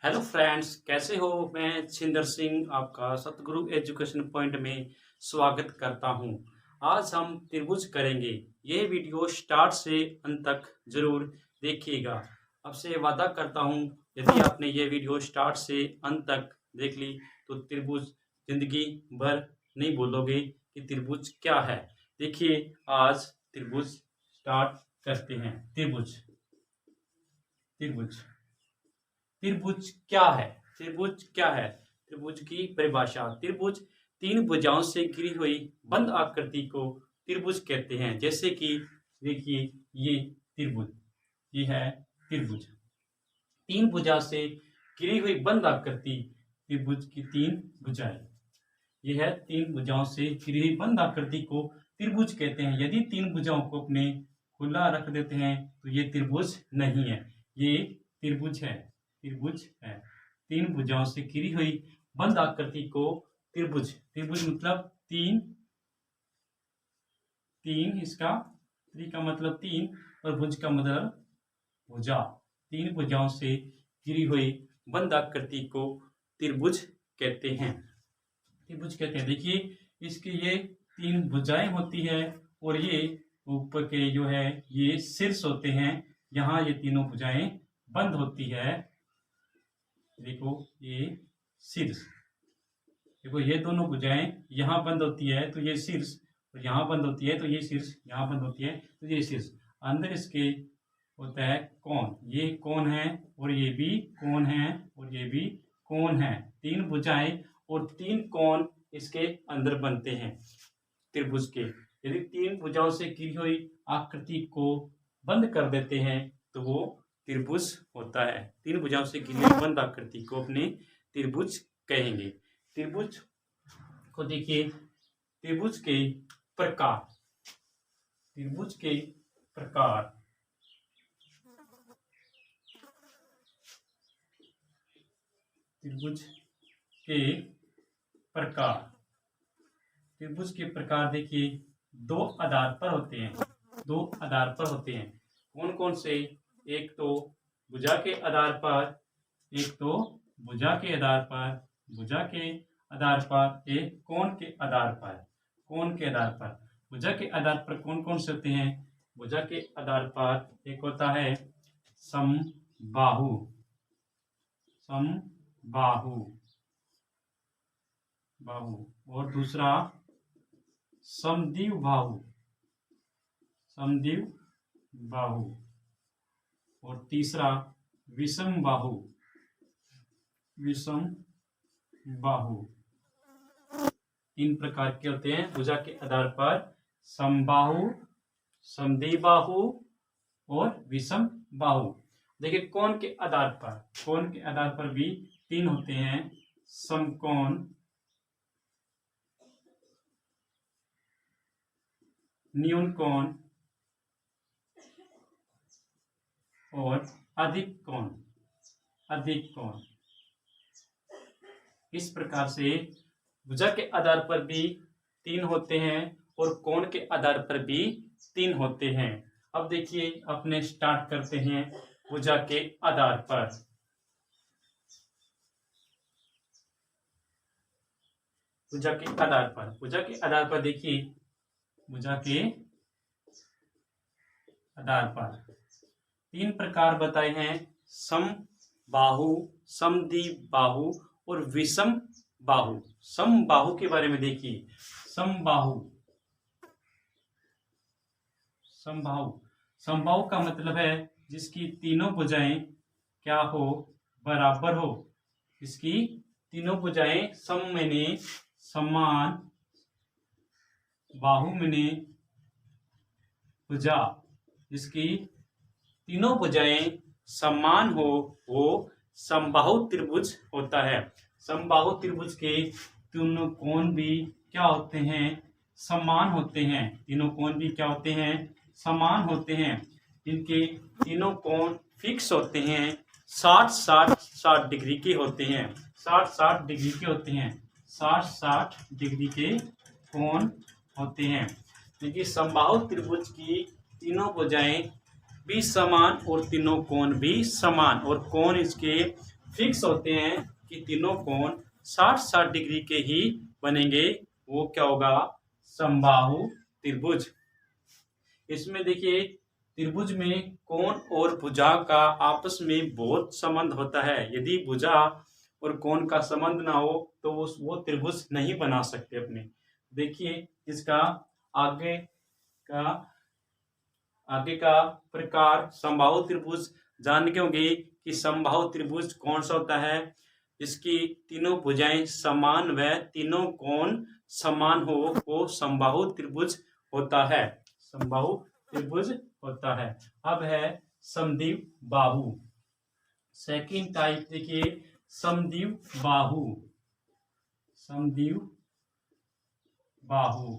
Hello friends, कैसे हो। मैं छिंदर सिंह आपका सतगुरु एजुकेशन पॉइंट में स्वागत करता हूं। आज हम त्रिभुज करेंगे। ये वीडियो स्टार्ट से अंत तक जरूर देखिएगा। आपसे वादा करता हूं, यदि आपने ये वीडियो स्टार्ट से अंत तक देख ली तो त्रिभुज जिंदगी भर नहीं भूलोगे कि त्रिभुज क्या है। देखिए, आज त्रिभुज स्टार्ट करते हैं। त्रिभुज त्रिभुज त्रिभुज क्या है। त्रिभुज क्या है। त्रिभुज की परिभाषा। त्रिभुज तीन भुजाओं से घिरी हुई बंद आकृति को त्रिभुज कहते हैं। जैसे कि देखिए, ये त्रिभुज, ये है त्रिभुज। तीन भुजा से घिरी हुई बंद आकृति त्रिभुज की तीन भुजाएं। यह है तीन भुजाओं से घिरी हुई बंद आकृति को त्रिभुज कहते हैं। यदि तीन भुजाओं को अपने खुला रख देते हैं तो ये त्रिभुज नहीं है, ये त्रिभुज है। त्रिभुज है। तीन भुजाओं से घिरी हुई बंद आकृति को त्रिभुज। त्रिभुज मतलब तीन, तीन इसका त्रि का मतलब तीन और भुज का मतलब भुजा। तीन भुजाओं से घिरी हुई बंद आकृति को त्रिभुज कहते हैं। त्रिभुज कहते हैं। देखिए, इसकी ये तीन भुजाएं होती है और ये ऊपर के जो है ये शीर्ष होते हैं। यहाँ ये तीनों भुजाएं बंद होती है। देखो, ये शीर्ष, देखो ये दोनों भुजाएं यहाँ बंद होती है तो ये शीर्ष, और यहाँ बंद होती है तो ये शीर्ष, यहाँ बंद होती है तो ये शीर्ष। अंदर इसके होता है कोण। ये कोण है और ये भी कोण है और ये भी कोण है। तीन भुजाएं और तीन कोण इसके अंदर बनते हैं त्रिभुज के। यदि तीन भुजाओं से घिरी हुई आकृति को बंद कर देते हैं तो वो त्रिभुज होता है। तीन भुजाओं से घिरी हुई बंद आकृति को अपने त्रिभुज कहेंगे। त्रिभुज को देखिए, त्रिभुज के प्रकार। त्रिभुज के प्रकार। त्रिभुज के प्रकार। त्रिभुज के प्रकार देखिए, दो आधार पर होते हैं। दो आधार पर होते हैं। कौन कौन से। एक तो भुजा के आधार पर, एक तो भुजा के आधार पर, भुजा के आधार पर, एक कोण के आधार पर। कोण के आधार पर। भुजा के आधार पर कौन कौन से होते हैं। भुजा के आधार पर एक होता है समबाहु। समबाहु बाहु। और दूसरा समद्विबाहु। समद्विबाहु। और तीसरा विषमबाहु। विषमबाहु। तीन प्रकार के होते हैं भुजा के आधार पर। समबाहु, समद्विबाहु और विषमबाहु। देखिए, कोण के आधार पर। कोण के आधार पर भी तीन होते हैं। समकोण, न्यून कोण और अधिक कोण। अधिक कोण। इस प्रकार से भुजा के आधार पर भी तीन होते हैं और कोण के आधार पर भी तीन होते हैं। अब देखिए, अपने स्टार्ट करते हैं भुजा के आधार पर। भुजा के आधार पर। भुजा के आधार पर देखिए, भुजा के आधार पर तीन प्रकार बताए हैं। समबाहु, समद्विबाहु और विषमबाहु। समबाहु के बारे में देखिए। समबाहु। समबाहु। समबाहु का मतलब है जिसकी तीनों भुजाएं क्या हो, बराबर हो। इसकी तीनों भुजाएं सम माने समान, बाहु माने भुजा। जिसकी तीनों भुजाएं समान हो वो समबाहु त्रिभुज होता है। समबाहु त्रिभुज के तीनों कोण भी क्या होते हैं, समान होते हैं। तीनों कोण भी क्या होते हैं, समान होते हैं। इनके तीनों कोण फिक्स होते हैं। 60-60 डिग्री के होते हैं। 60-60 डिग्री के होते हैं। 60-60 डिग्री के कोण होते हैं। क्योंकि समबाहु त्रिभुज की तीनों भुजाएं भी समान और तीनों कोण भी समान, और कोण इसके फिक्स होते हैं कि तीनों कोण 60-60 डिग्री के ही बनेंगे, वो क्या होगा, समबाहु त्रिभुज। इसमें देखिए त्रिभुज में कोण और भुजा का आपस में बहुत संबंध होता है। यदि भुजा और कोण का संबंध ना हो तो वो त्रिभुज नहीं बना सकते अपने। देखिए इसका आगे का प्रकार समबाहु त्रिभुज जान के होंगे कि समबाहु त्रिभुज कौन सा होता है, इसकी तीनों भुजाएं समान व तीनों कोण समान हो, वो समबाहु त्रिभुज होता है, समबाहु त्रिभुज होता है। अब है समद्विबाहु बाहु। सेकंड टाइप देखिए समद्विबाहु बाहु, समद्विबाहु बाहु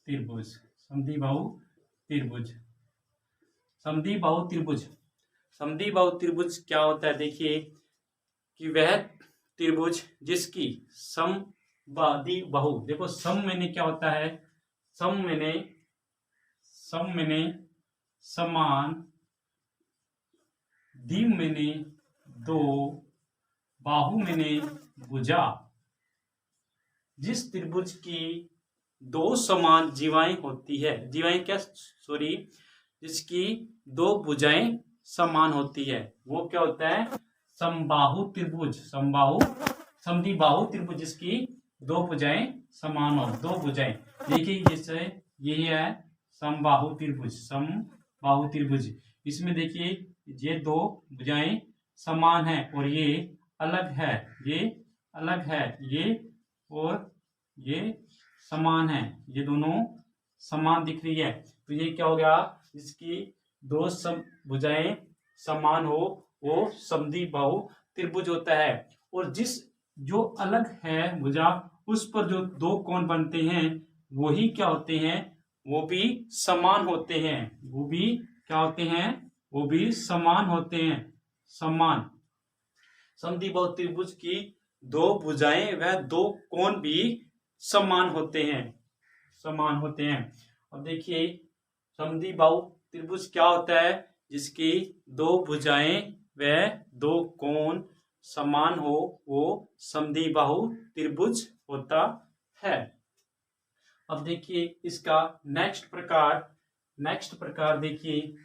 त्रिभुज, समद्विबाहु त्रिभुज। समद्विबाहु त्रिभुज, समद्विबाहु त्रिभुज क्या होता है, देखिए कि वह त्रिभुज जिसकी समबाहु, देखो सम मैंने क्या होता है, सम मैंने समान, द्वि मैंने दो, बाहु मैंने भुजा। जिस त्रिभुज की दो समान जीवाएं होती है, जीवाएं क्या, सॉरी, जिसकी दो भुजाएं समान होती है वो क्या होता है, समबाहु त्रिभुज। समद्विबाहु त्रिभुज जिसकी दो भुजाएं समान हो, दो भुजाएं। देखिए जैसे यही है समबाहु त्रिभुज, समबाहु त्रिभुज। इसमें देखिए ये दो भुजाएं समान है और ये अलग है, ये अलग है, ये और ये समान है, ये दोनों समान दिख रही है। तो ये क्या हो गया, जिसकी दो भुजाएं समान हो वो समद्विबाहु त्रिभुज होता है। और जो अलग है भुजा, उस पर जो दो कोण बनते हैं वही क्या होते हैं, वो भी समान होते हैं, वो भी क्या होते हैं, वो भी समान होते हैं, समान। समद्विबाहु त्रिभुज की दो भुजाएं व दो कोण भी समान होते हैं, समान होते हैं। अब देखिए समद्विबाहु त्रिभुज क्या होता है, जिसकी दो भुजाएं व दो कोण समान हो वो समद्विबाहु त्रिभुज होता है। अब देखिए इसका नेक्स्ट प्रकार देखिए,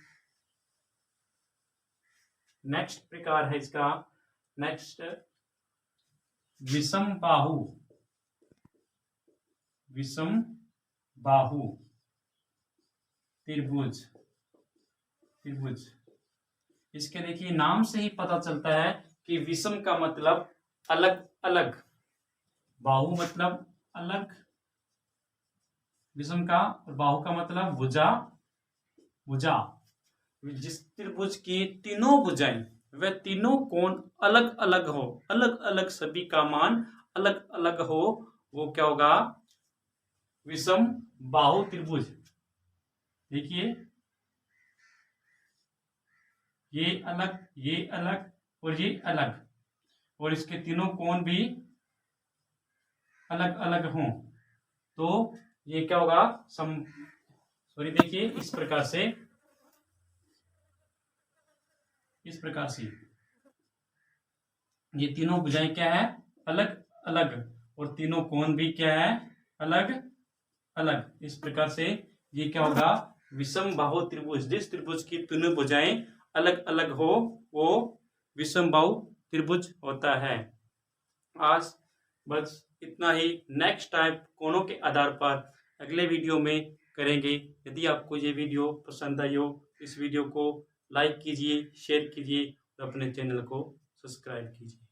नेक्स्ट प्रकार है इसका, नेक्स्ट विषमबाहु, विषमबाहु त्रिभुज। इसके देखिए नाम से ही पता चलता है कि विषम का मतलब अलग अलग, बाहु मतलब अलग, विषम का, और बाहु का मतलब भुजा। जिस त्रिभुज की तीनों भुजाएं व तीनों कोण अलग अलग हो, अलग अलग सभी का मान अलग अलग हो, वो क्या होगा, विषम बाहु त्रिभुज। देखिए ये अलग, ये अलग और ये अलग, और इसके तीनों कोण भी अलग अलग हों, तो ये क्या होगा, सॉरी देखिए इस प्रकार से ये तीनों भुजाएं क्या है, अलग अलग, और तीनों कोण भी क्या है, अलग अलग। इस प्रकार से ये क्या होगा, विषमबाहु त्रिभुज। जिस त्रिभुज की तीनों भुजाएं अलग अलग हो वो विषमबाहु त्रिभुज होता है। आज बस इतना ही। नेक्स्ट टाइम कोणों के आधार पर अगले वीडियो में करेंगे। यदि आपको ये वीडियो पसंद आई हो, इस वीडियो को लाइक कीजिए, शेयर कीजिए और अपने चैनल को सब्सक्राइब कीजिए।